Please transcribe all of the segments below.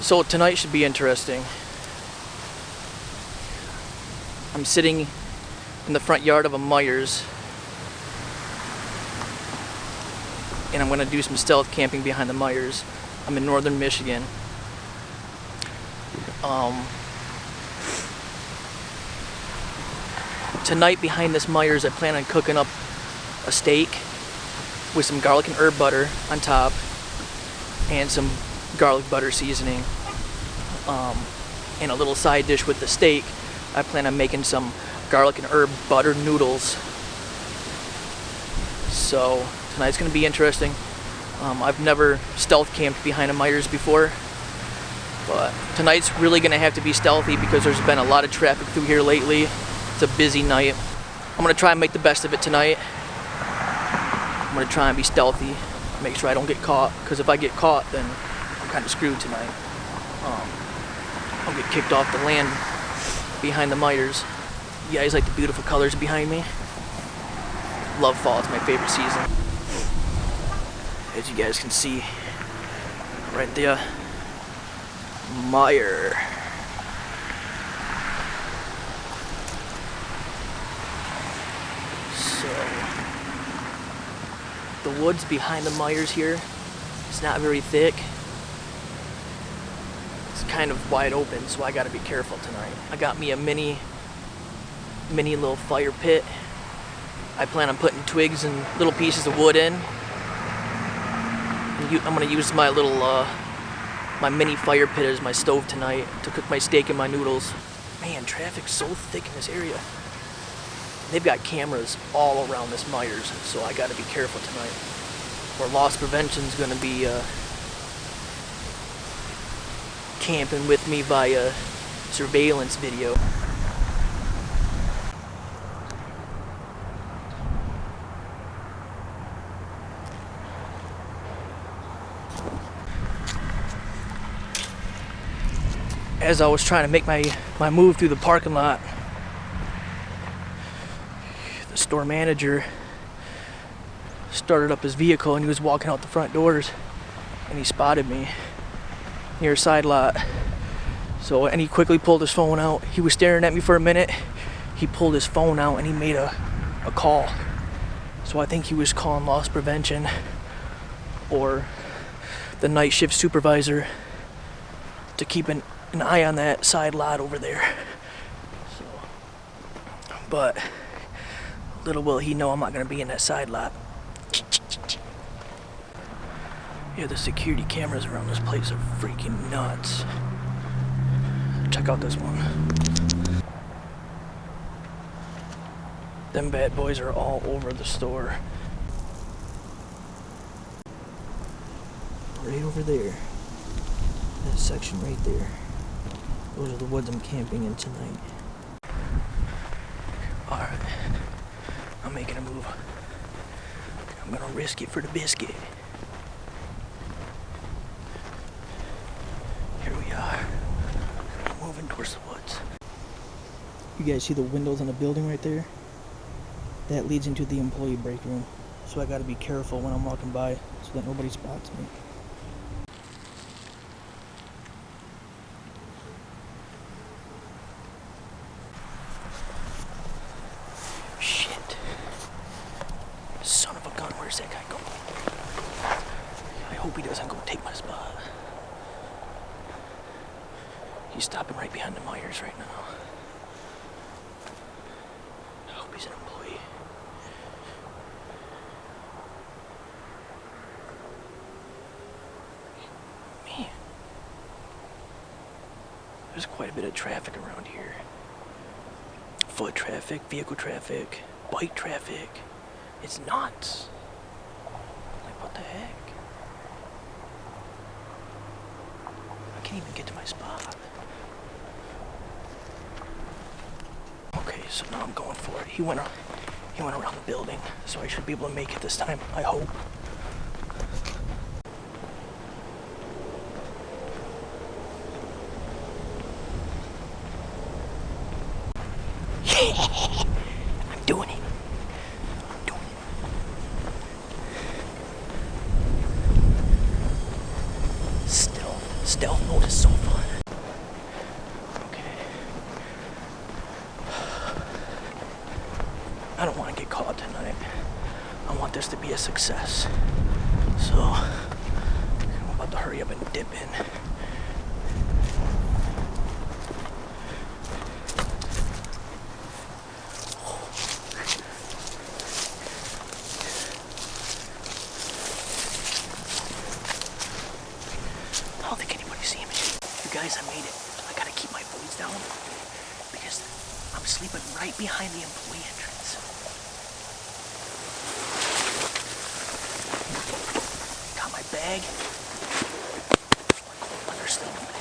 So tonight should be interesting. I'm sitting in the front yard of a Meijers, and I'm going to do some stealth camping behind the Meijers. I'm in northern Michigan. Tonight behind this Meijers, I plan on cooking up a steak with some garlic and herb butter on top and some garlic butter seasoning, and a little side dish with the steak. I plan on making some garlic and herb butter noodles. So tonight's going to be interesting. I've never stealth camped behind a Meijers before, but tonight's really going to have to be stealthy because there's been a lot of traffic through here lately. It's a busy night. I'm going to try and make the best of it tonight. I'm going to try and be stealthy, make sure I don't get caught, because if I get caught, then I'm kind of screwed tonight. I'll get kicked off the land behind the Meijers. You guys like the beautiful colors behind me? Love fall, it's my favorite season. As you guys can see, right there, Meijer. So, the woods behind the Meijers here, it's not very thick. It's kind of wide open, so I gotta be careful tonight. I got me a mini little fire pit. I plan on putting twigs and little pieces of wood in. I'm gonna use my little, my mini fire pit as my stove tonight to cook my steak and my noodles. Man, traffic's so thick in this area. They've got cameras all around this Meijers, so I gotta be careful tonight. Or loss prevention's gonna be camping with me via surveillance video. As I was trying to make my move through the parking lot, the store manager started up his vehicle and he was walking out the front doors and he spotted me near a side lot. So, and he quickly pulled his phone out. He was staring at me for a minute. He pulled his phone out and he made a call. So I think he was calling loss prevention or the night shift supervisor to keep an eye on that side lot over there. So, but little will he know I'm not gonna be in that side lot. Yeah, the security cameras around this place are freaking nuts. Check out this one. Them bad boys are all over the store. Right over there. That section right there. Those are the woods I'm camping in tonight. Alright. I'm making a move. I'm gonna risk it for the biscuit. Here we are. Moving towards the woods. You guys see the windows on the building right there? That leads into the employee break room. So I gotta be careful when I'm walking by so that nobody spots me. Shit. Son of a gun, where's that guy going? I hope he doesn't go take my spot. He's stopping right behind the Meijers right now. I hope he's an employee. Man. There's quite a bit of traffic around here. Foot traffic, vehicle traffic, bike traffic. It's nuts. Like, what the heck? I can't even get to my spot. Okay, so now I'm going for it. He went around the building, so I should be able to make it this time, I hope. I'm doing it. Stealth mode is so fun. Okay. I don't want to get caught tonight. I want this to be a success. So, I'm about to hurry up and dip in. I don't think anybody's seeing me. You guys, I made it. I gotta keep my voice down because I'm sleeping right behind the employee entrance. Got my bag. They're sleeping.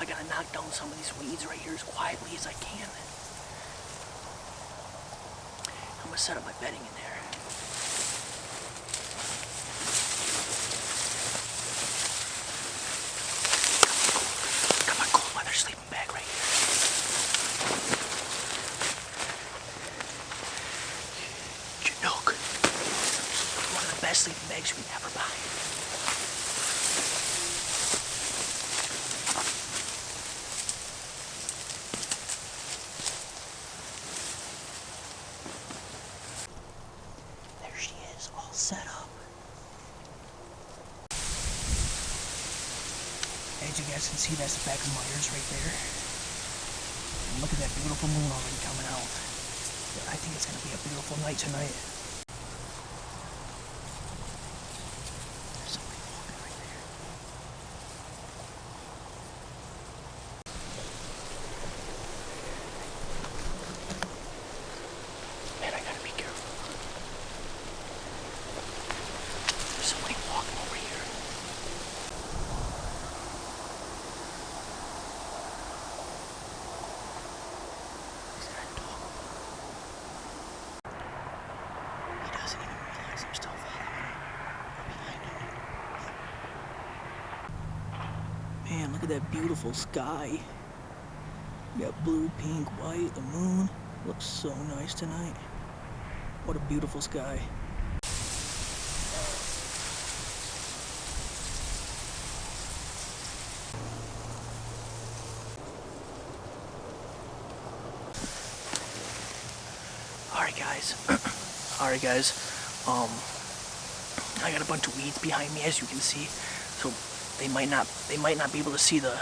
I gotta knock down some of these weeds right here as quietly as I can. I'm gonna set up my bedding in there. Got my cold weather sleeping bag right here. Chinook. One of the best sleeping bags you can ever buy. There she is, all set up. As you guys can see, that's the back of Meijers right there. And look at that beautiful moon already coming out. I think it's going to be a beautiful night tonight. There's somebody walking right there. Man, I gotta be careful. There's somebody walking over here. Is that a dog? He doesn't even realize I'm still following him. I'm behind him. Man, look at that beautiful sky. You got blue, pink, white, the moon. Looks so nice tonight. What a beautiful sky. Alright guys, I got a bunch of weeds behind me, as you can see, so they might not be able to see the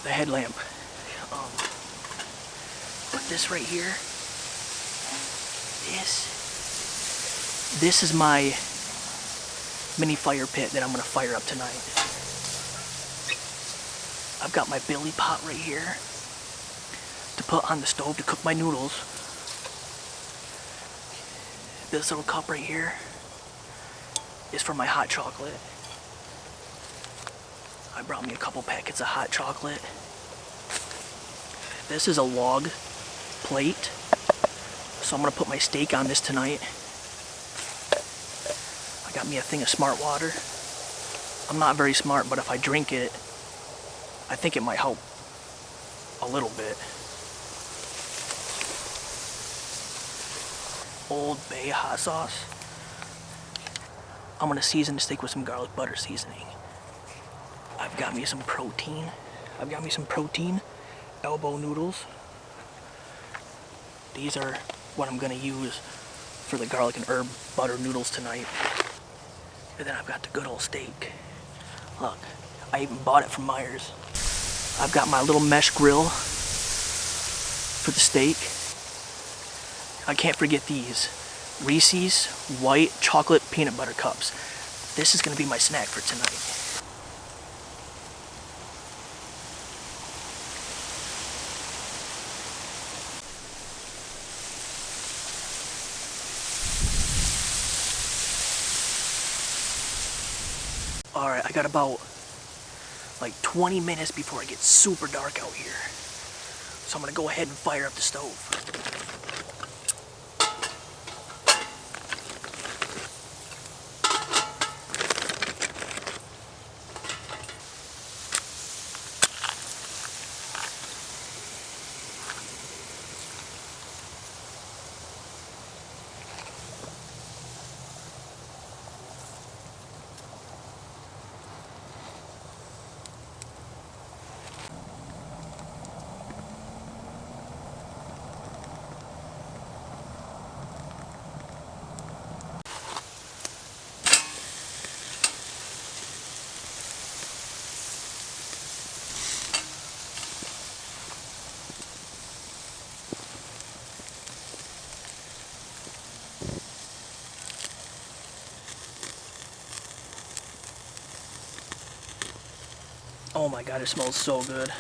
headlamp. But this right here, this is my mini fire pit that I'm gonna fire up tonight. I've got my billy pot right here to put on the stove to cook my noodles. This little cup right here is for my hot chocolate. I brought me a couple packets of hot chocolate. This is a log plate, so I'm gonna put my steak on this tonight. I got me a thing of smart water. I'm not very smart, but if I drink it, I think it might help a little bit. Old Bay hot sauce. I'm gonna season the steak with some garlic butter seasoning. I've got me some protein. Elbow noodles. These are what I'm gonna use for the garlic and herb butter noodles tonight. And then I've got the good old steak. Look, I even bought it from Meijers. I've got my little mesh grill for the steak. I can't forget these Reese's white chocolate peanut butter cups. This is gonna be my snack for tonight. Alright, I got about like 20 minutes before it gets super dark out here. So I'm gonna go ahead and fire up the stove. Oh my god, it smells so good.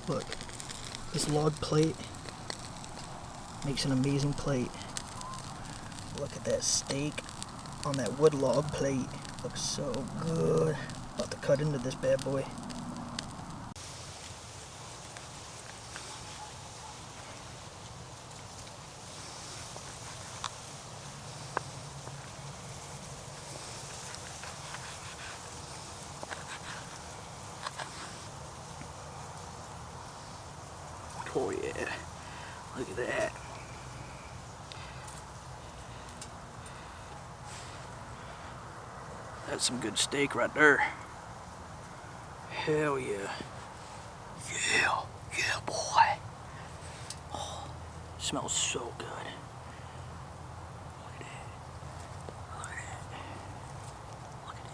Look, this log plate makes an amazing plate. Look at that steak on that wood log plate. Looks so good. About to cut into this bad boy. Oh yeah, look at that. That's some good steak right there. Hell yeah. Yeah, yeah boy. Oh, smells so good. Look at that. Look at that. Look at that.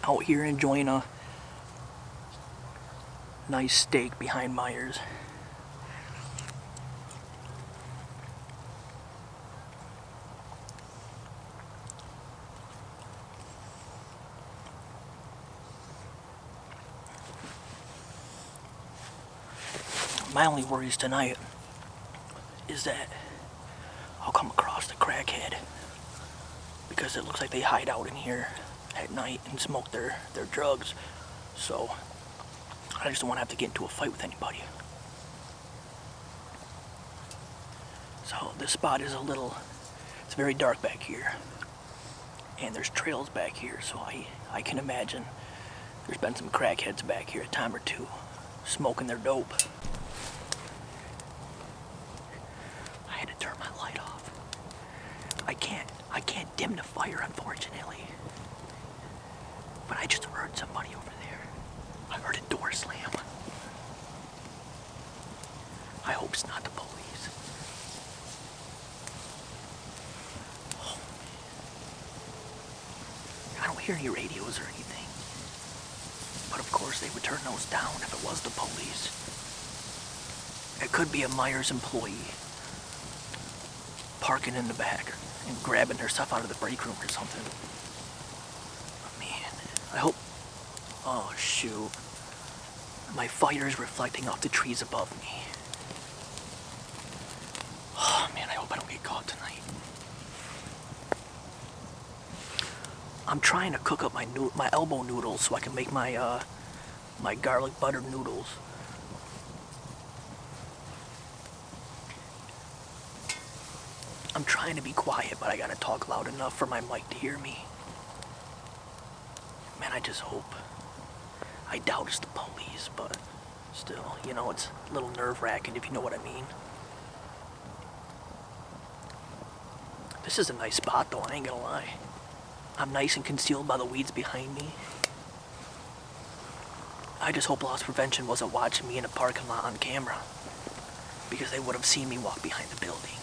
Out here enjoying a nice steak behind Meijers. My only worries tonight is that I'll come across the crackhead, because it looks like they hide out in here at night and smoke their drugs. So I just don't want to have to get into a fight with anybody. So this spot is it's very dark back here, and there's trails back here, so I can imagine there's been some crackheads back here a time or two smoking their dope. I had to turn my light off. I can't dim the fire, unfortunately. But I just heard somebody over there. I heard a door slam. I hope it's not the police. Oh, man. I don't hear any radios or anything. But of course they would turn those down if it was the police. It could be a Meijers employee parking in the back and grabbing their stuff out of the break room or something. But man, I hope... Oh shoot. My fire is reflecting off the trees above me. Oh man, I hope I don't get caught tonight. I'm trying to cook up my elbow noodles so I can make my my garlic butter noodles. I'm trying to be quiet, but I gotta talk loud enough for my mic to hear me. Man, I just hope. I doubt it's the police, but still, you know, it's a little nerve-wracking if you know what I mean. This is a nice spot though, I ain't gonna lie. I'm nice and concealed by the weeds behind me. I just hope loss prevention wasn't watching me in a parking lot on camera, because they would have seen me walk behind the building.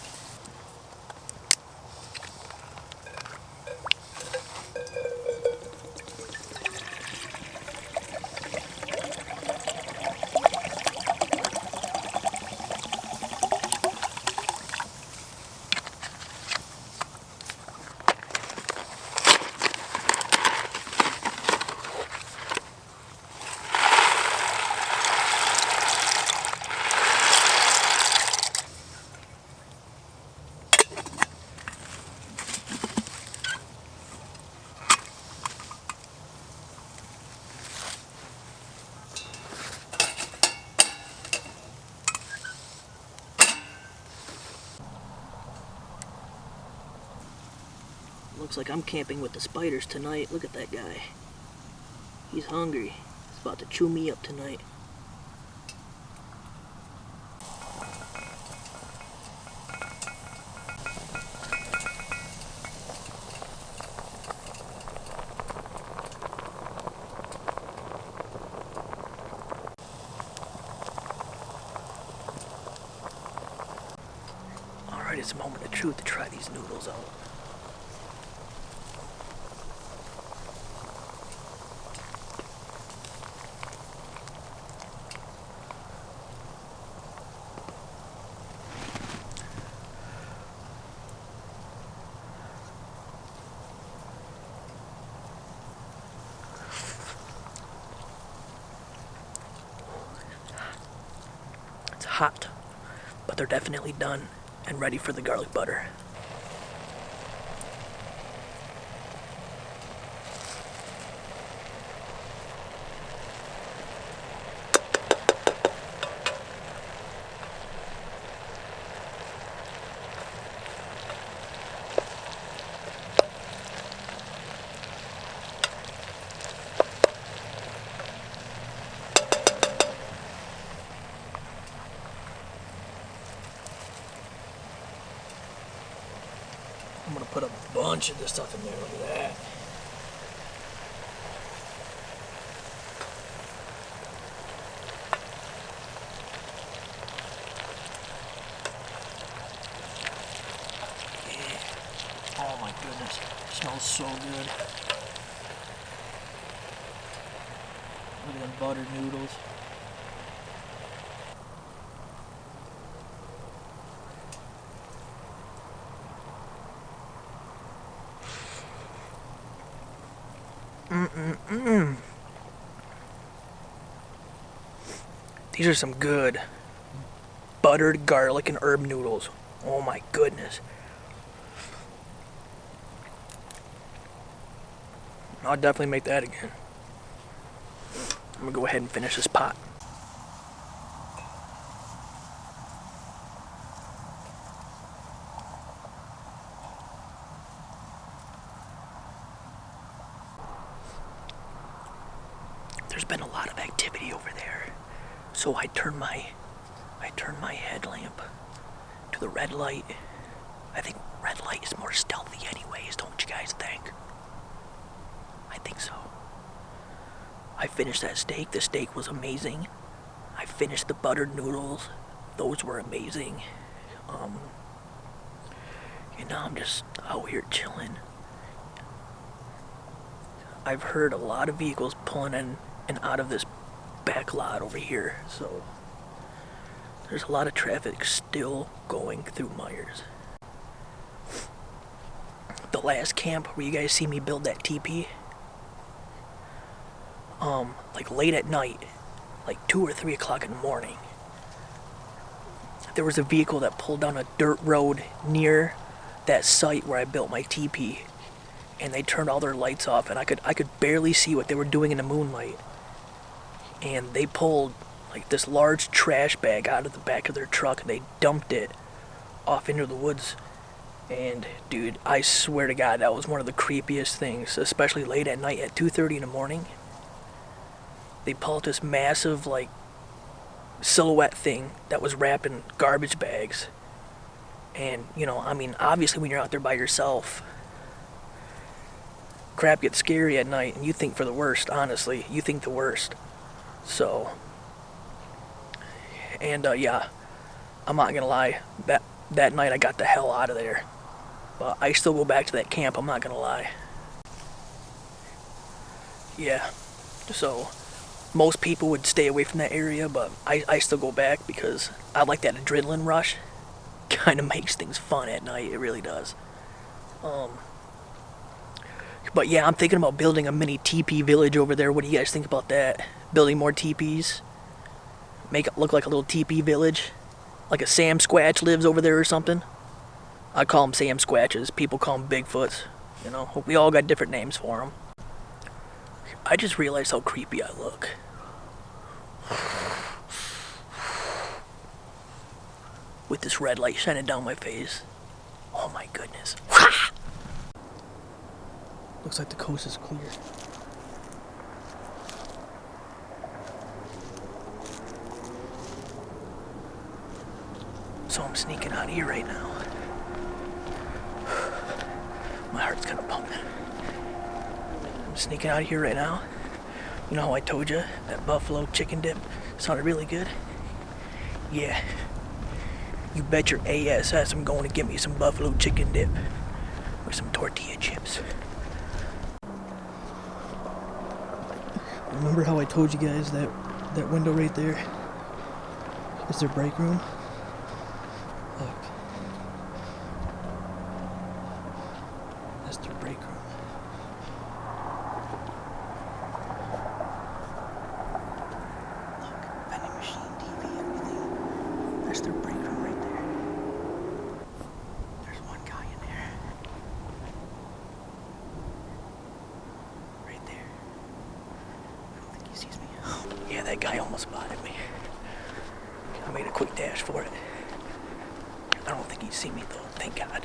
Looks like I'm camping with the spiders tonight. Look at that guy. He's hungry. He's about to chew me up tonight. Alright, it's a moment of truth to try these noodles out. It's hot, but they're definitely done and ready for the garlic butter. I'm gonna put a bunch of this stuff in there. Look at that. Yeah. Oh my goodness. It smells so good. Look at them buttered noodles. These are some good buttered garlic and herb noodles. Oh my goodness. I'll definitely make that again. I'm gonna go ahead and finish this pot. There's been a lot of activity over there, so I turn my headlamp to the red light. I think red light is more stealthy anyways, don't you guys think? I think so. I finished that steak. The steak was amazing. I finished the buttered noodles. Those were amazing. I'm just out here chilling. I've heard a lot of vehicles pulling in and out of this back lot over here, so there's a lot of traffic still going through Meijers. The last camp where you guys see me build that teepee, like late at night, like 2 or 3 o'clock in the morning, there was a vehicle that pulled down a dirt road near that site where I built my teepee, and they turned all their lights off, and I could barely see what they were doing in the moonlight. And they pulled like this large trash bag out of the back of their truck, and they dumped it off into the woods. And dude, I swear to God, that was one of the creepiest things, especially late at night at 2:30 in the morning. They pulled this massive like silhouette thing that was wrapped in garbage bags. And obviously when you're out there by yourself, crap gets scary at night, and you think for the worst. Honestly, you think the worst. So, and yeah, I'm not gonna lie, that night I got the hell out of there. But I still go back to that camp, I'm not gonna lie. Yeah, so most people would stay away from that area, but I still go back because I like that adrenaline rush. Kind of makes things fun at night, it really does. But yeah, I'm thinking about building a mini teepee village over there. What do you guys think about that? Building more teepees? Make it look like a little teepee village? Like a Sam Squatch lives over there or something? I call them Sam Squatches. People call them Bigfoots. We all got different names for them. I just realized how creepy I look. With this red light shining down my face. Oh my goodness. Looks like the coast is clear. So I'm sneaking out of here right now. My heart's kind of pumping. I'm sneaking out of here right now. You know how I told you that buffalo chicken dip sounded really good? Yeah. You bet your ass I'm going to get me some buffalo chicken dip with some tortilla chips. Remember how I told you guys that window right there is their break room? Look. That's their break room. Look, vending machine, TV, everything. That's their break room right there. There's one guy in there. Right there. I don't think he sees me. Yeah, that guy almost spotted me. I made a quick dash for it. I don't think he'd see me though, thank God.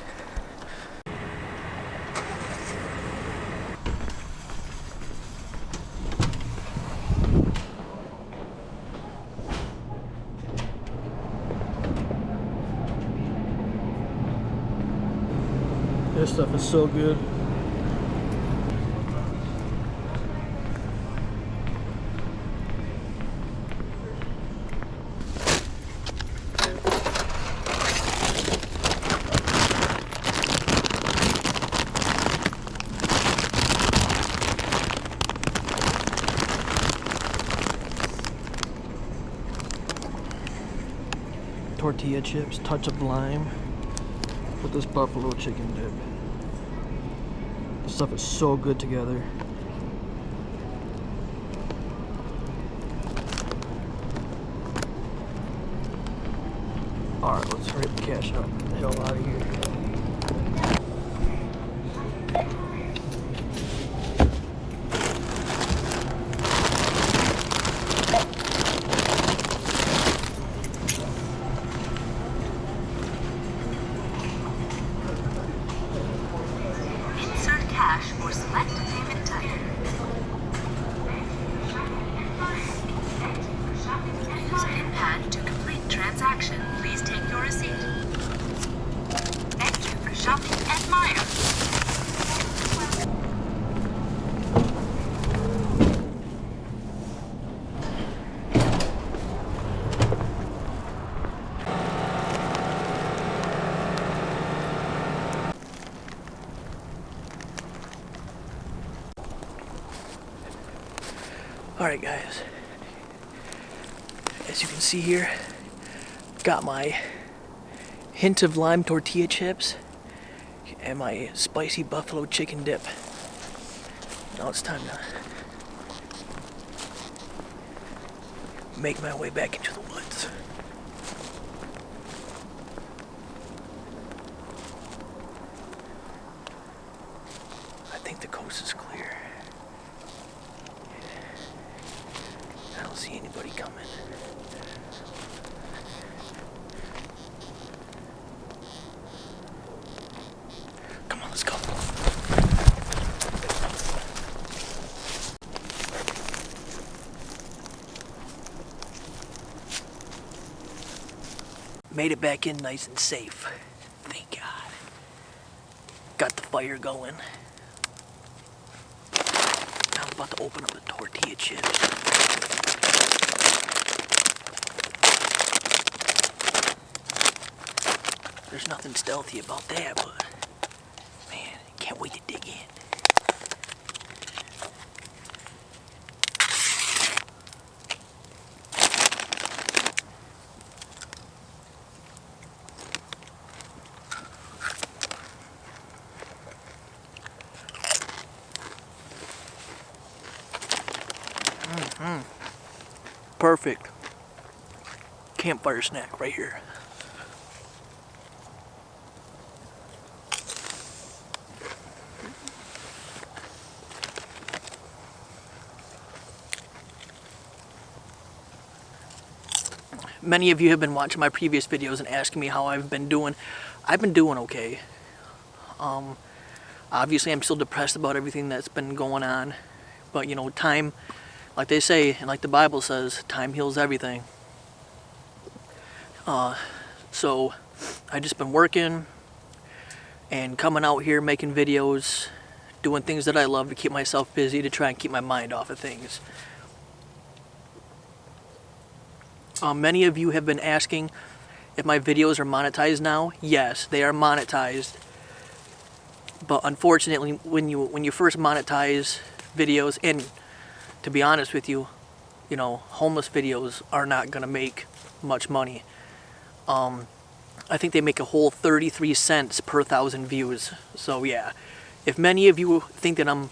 This stuff is so good. Tortilla chips, touch of lime with this buffalo chicken dip. This stuff is so good together. Alright, let's hurry up and cash up. Get the hell out of here. Or select payment type. Use PIN to complete transaction. Please take your receipt. Thank you for shopping at Meijer. Alright guys, as you can see here, got my hint of lime tortilla chips and my spicy buffalo chicken dip. Now it's time to make my way back into the woods. I think the coast is clear. I don't see anybody coming. Come on, let's go. Made it back in nice and safe. Thank God. Got the fire going. Now I'm about to open up the tortilla chips. There's nothing stealthy about that, but man, can't wait to dig in. Perfect campfire snack right here. Many of you have been watching my previous videos and asking me how I've been doing. I've been doing okay. Obviously, I'm still depressed about everything that's been going on. But, you know, time, like they say, and like the Bible says, time heals everything. So, I've just been working and coming out here making videos, doing things that I love to keep myself busy, to try and keep my mind off of things. Many of you have been asking if my videos are monetized now. Yes, they are monetized. But unfortunately, when you first monetize videos, and to be honest with you, you know, homeless videos are not gonna make much money. I think they make a whole 33 cents per 1,000 views. So yeah, if many of you think that I'm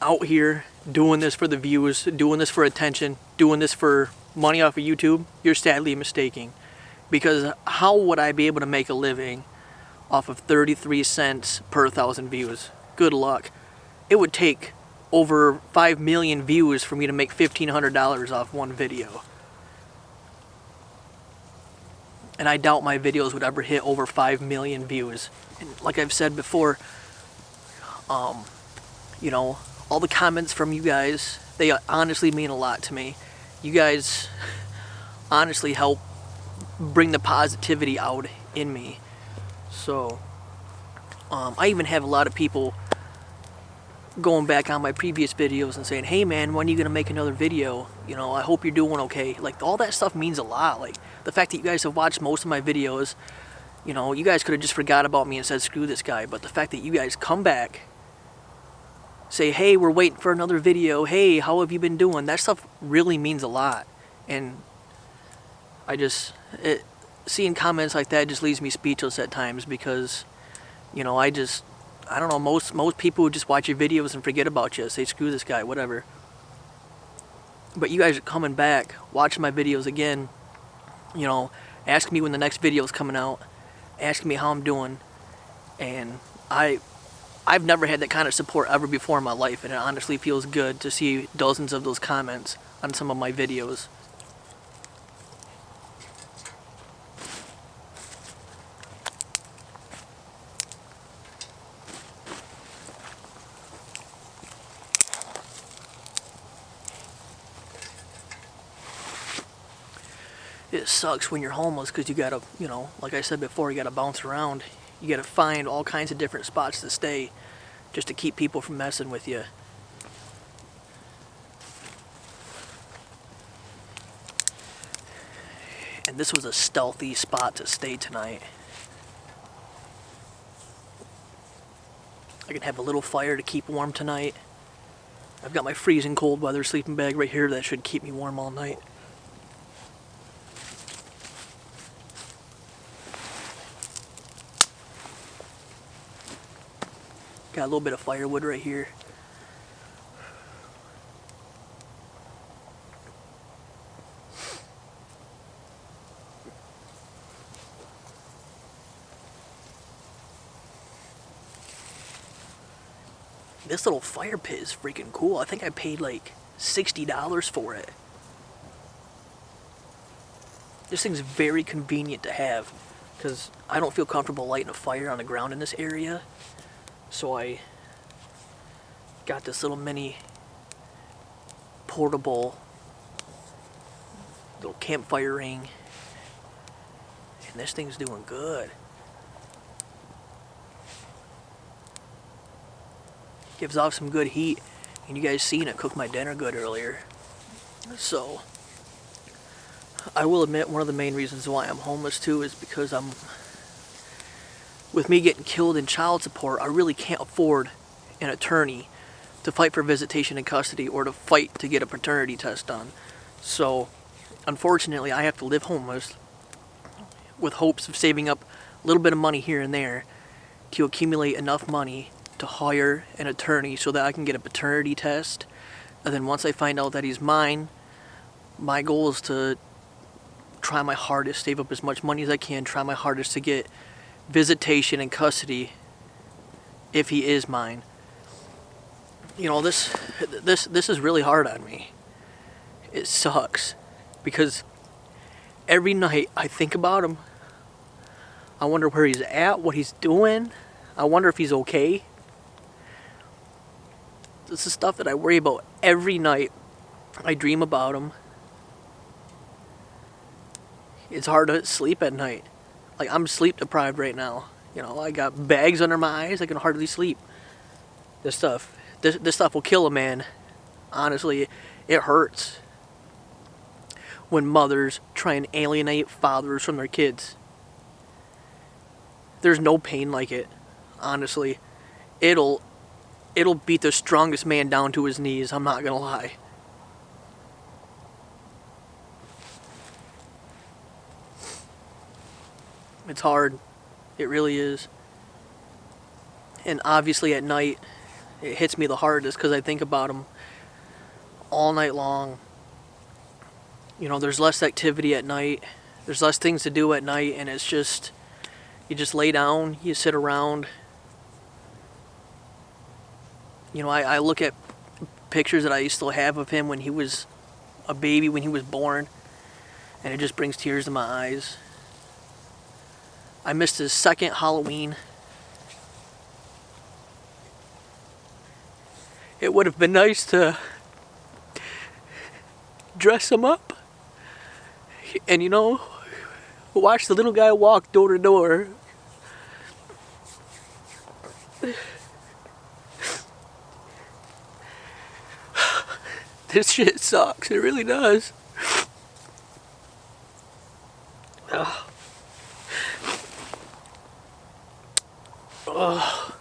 out here doing this for the views, doing this for attention, doing this for money off of YouTube, you're sadly mistaken. Because how would I be able to make a living off of 33 cents per 1,000 views? Good luck. It would take over 5 million views for me to make $1,500 off one video. And I doubt my videos would ever hit over 5 million views. And like I've said before, you know, all the comments from you guys, they honestly mean a lot to me. You guys honestly help bring the positivity out in me. So, I even have a lot of people going back on my previous videos and saying, hey man, when are you going to make another video? You know, I hope you're doing okay. Like, all that stuff means a lot. Like, the fact that you guys have watched most of my videos, you know, you guys could have just forgot about me and said, screw this guy. But the fact that you guys come back, say, hey, we're waiting for another video. Hey, how have you been doing? That stuff really means a lot. And seeing comments like that just leaves me speechless at times, because, you know, I don't know, most people would just watch your videos and forget about you, say screw this guy, whatever. But you guys are coming back, watching my videos again, you know, asking me when the next video is coming out, asking me how I'm doing, and I've never had that kind of support ever before in my life, and it honestly feels good to see dozens of those comments on some of my videos. It sucks when you're homeless, because you gotta, you know, like I said before, you gotta bounce around. You gotta find all kinds of different spots to stay just to keep people from messing with you. And this was a stealthy spot to stay tonight. I can have a little fire to keep warm tonight. I've got my freezing cold weather sleeping bag right here that should keep me warm all night. Got a little bit of firewood right here. This little fire pit is freaking cool. I think I paid like $60 for it. This thing's very convenient to have, because I don't feel comfortable lighting a fire on the ground in this area. So I got this little mini portable little campfire ring, and this thing's doing good. Gives off some good heat, and you guys seen it cook my dinner good earlier. So I will admit, one of the main reasons why I'm homeless too is because with me getting killed in child support, I really can't afford an attorney to fight for visitation and custody, or to fight to get a paternity test done. So, unfortunately, I have to live homeless with hopes of saving up a little bit of money here and there to accumulate enough money to hire an attorney so that I can get a paternity test. And then once I find out that he's mine, my goal is to try my hardest, save up as much money as I can, try my hardest to get visitation and custody if he is mine. You know, this is really hard on me. It sucks, because every night I think about him. I wonder where he's at, what he's doing. I wonder if he's okay. This is stuff that I worry about every night. I dream about them. It's hard to sleep at night. Like, I'm sleep deprived right now. You know, I got bags under my eyes. I can hardly sleep. This stuff will kill a man. Honestly, it hurts when mothers try and alienate fathers from their kids. There's no pain like it. Honestly, it'll beat the strongest man down to his knees. I'm not gonna lie. It's hard. It really is. And obviously at night, it hits me the hardest because I think about them all night long. You know, there's less activity at night. There's less things to do at night, and it's just, you just lay down, you sit around. You know, I look at pictures that I used to have of him when he was a baby, when he was born, and it just brings tears to my eyes. I missed his second Halloween. It would have been nice to dress him up and, you know, watch the little guy walk door to door. This shit sucks. It really does. Ugh. Ugh.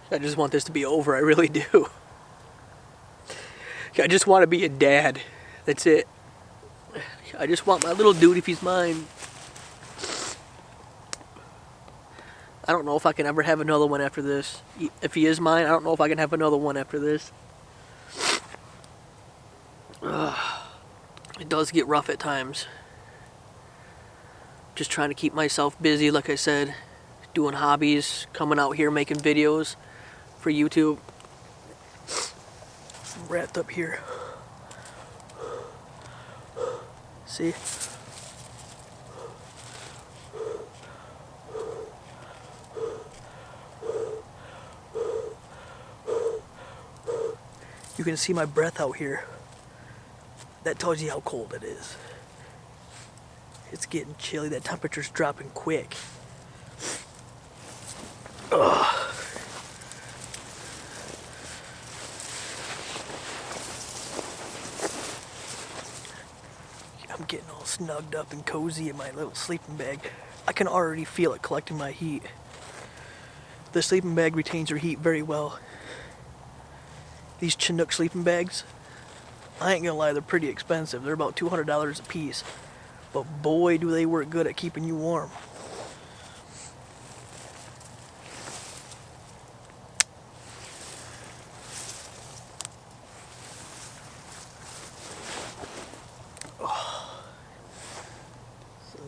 I just want this to be over. I really do. I just want to be a dad. That's it. I just want my little dude if he's mine. I don't know if I can ever have another one after this. If he is mine, I don't know if I can have another one after this. It does get rough at times. Just trying to keep myself busy, like I said. Doing hobbies, coming out here making videos for YouTube. I'm wrapped up here. See? You can see my breath out here. That tells you how cold it is. It's getting chilly. That temperature's dropping quick. Ugh. I'm getting all snugged up and cozy in my little sleeping bag. I can already feel it collecting my heat. The sleeping bag retains your heat very well. These Chinook sleeping bags, I ain't gonna lie, they're pretty expensive. They're about $200 a piece. But boy, do they work good at keeping you warm. So,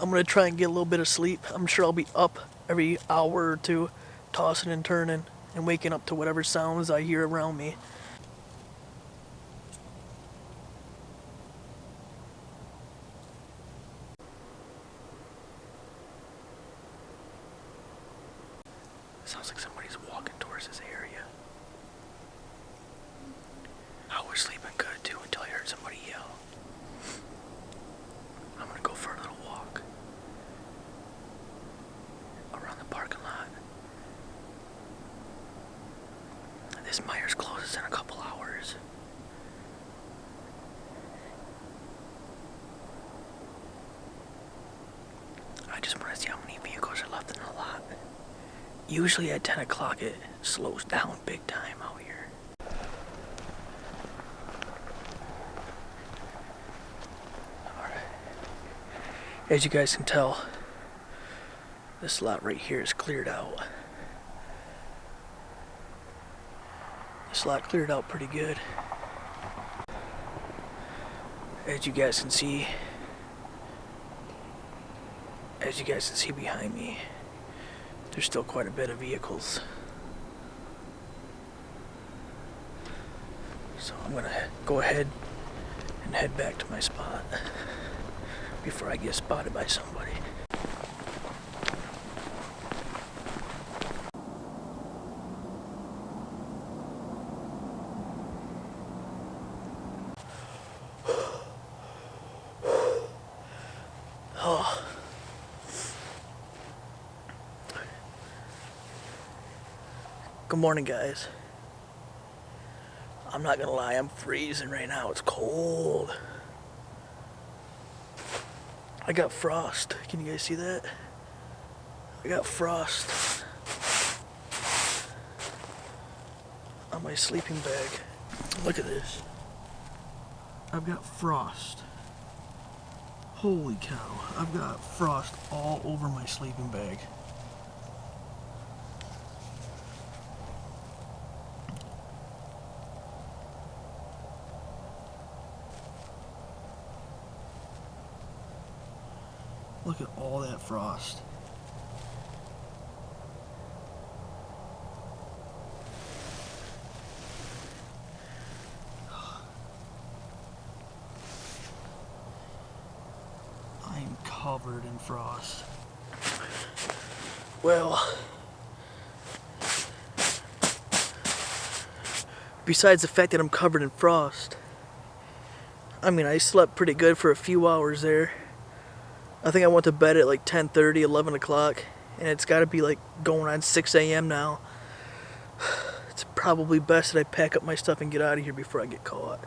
I'm gonna try and get a little bit of sleep. I'm sure I'll be up every hour or two, tossing and turning and waking up to whatever sounds I hear around me. Sounds like somebody's walking towards this area. I was sleeping good too until I heard somebody yell. I'm gonna go for a little walk around the parking lot. This Meijers closes in a couple hours. I just want to see how many vehicles are left in the lot. Usually at 10 o'clock it slows down big time out here. Alright. As you guys can tell, this lot right here is cleared out. This lot cleared out pretty good. As you guys can see behind me, there's still quite a bit of vehicles. So I'm gonna go ahead and head back to my spot. before I get spotted by somebody. Oh. Good morning, guys. I'm not gonna lie, I'm freezing right now. It's cold. I got frost. Can you guys see that? I got frost on my sleeping bag. Look at this. I've got frost. Holy cow. I've got frost all over my sleeping bag. Look at all that frost. I'm covered in frost. Well, besides the fact that I'm covered in frost, I mean, I slept pretty good for a few hours there. I think I went to bed at like 10:30, 11 o'clock, and it's got to be like going on 6 a.m. now. It's probably best that I pack up my stuff and get out of here before I get caught.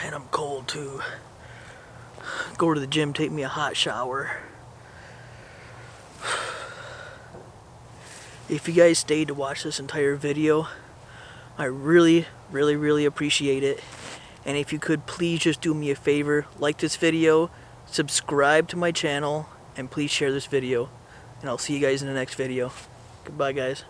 And I'm cold too. Go to the gym, take me a hot shower. If you guys stayed to watch this entire video, I really appreciate it. And if you could please just do me a favor, like this video, subscribe to my channel, and please share this video. And I'll see you guys in the next video. Goodbye, guys.